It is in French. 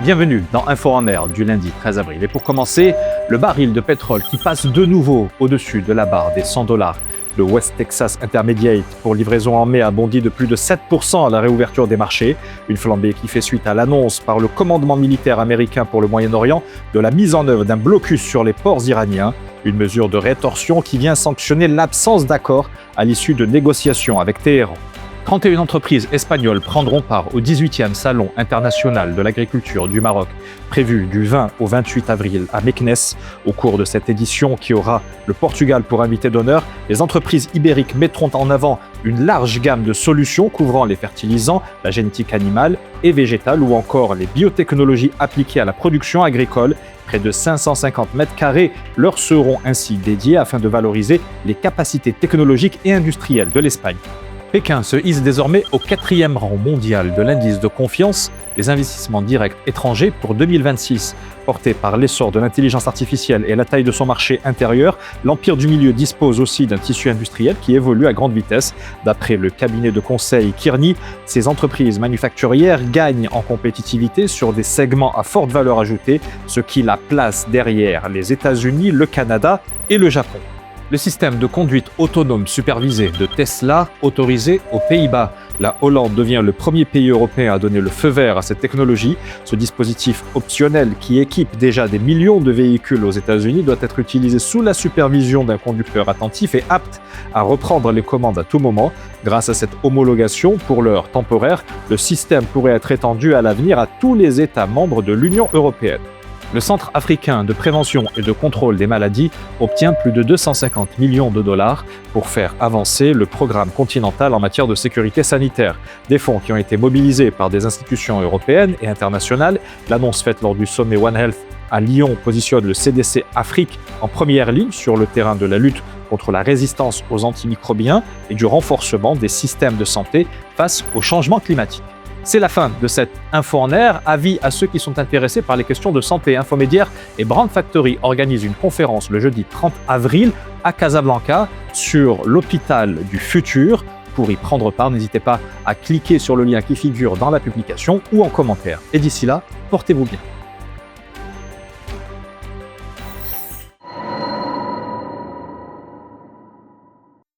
Bienvenue dans Info en Air du lundi 13 avril. Et pour commencer, le baril de pétrole qui passe de nouveau au-dessus de la barre des $100. Le West Texas Intermediate pour livraison en mai a bondi de plus de 7% à la réouverture des marchés. Une flambée qui fait suite à l'annonce par le commandement militaire américain pour le Moyen-Orient de la mise en œuvre d'un blocus sur les ports iraniens. Une mesure de rétorsion qui vient sanctionner l'absence d'accord à l'issue de négociations avec Téhéran. 31 entreprises espagnoles prendront part au 18e Salon international de l'agriculture du Maroc, prévu du 20 au 28 avril à Meknès. Au cours de cette édition, qui aura le Portugal pour invité d'honneur, les entreprises ibériques mettront en avant une large gamme de solutions couvrant les fertilisants, la génétique animale et végétale ou encore les biotechnologies appliquées à la production agricole. Près de 550 mètres carrés leur seront ainsi dédiés afin de valoriser les capacités technologiques et industrielles de l'Espagne. Pékin se hisse désormais au 4e rang mondial de l'indice de confiance des investissements directs étrangers pour 2026. Porté par l'essor de l'intelligence artificielle et la taille de son marché intérieur, l'Empire du Milieu dispose aussi d'un tissu industriel qui évolue à grande vitesse. D'après le cabinet de conseil Kearney, ces entreprises manufacturières gagnent en compétitivité sur des segments à forte valeur ajoutée, ce qui la place derrière les États-Unis, le Canada et le Japon. Le système de conduite autonome supervisé de Tesla autorisé aux Pays-Bas. La Hollande devient le premier pays européen à donner le feu vert à cette technologie. Ce dispositif optionnel qui équipe déjà des millions de véhicules aux États-Unis doit être utilisé sous la supervision d'un conducteur attentif et apte à reprendre les commandes à tout moment. Grâce à cette homologation, pour l'heure temporaire, le système pourrait être étendu à l'avenir à tous les États membres de l'Union européenne. Le Centre africain de prévention et de contrôle des maladies obtient plus de 250 millions de dollars pour faire avancer le programme continental en matière de sécurité sanitaire. Des fonds qui ont été mobilisés par des institutions européennes et internationales. L'annonce faite lors du sommet One Health à Lyon positionne le CDC Afrique en première ligne sur le terrain de la lutte contre la résistance aux antimicrobiens et du renforcement des systèmes de santé face au changement climatique. C'est la fin de cette Info en Air. Avis à ceux qui sont intéressés par les questions de santé. Infomédiaire et Brand Factory organisent une conférence le jeudi 30 avril à Casablanca sur l'hôpital du futur. Pour y prendre part, n'hésitez pas à cliquer sur le lien qui figure dans la publication ou en commentaire. Et d'ici là, portez-vous bien.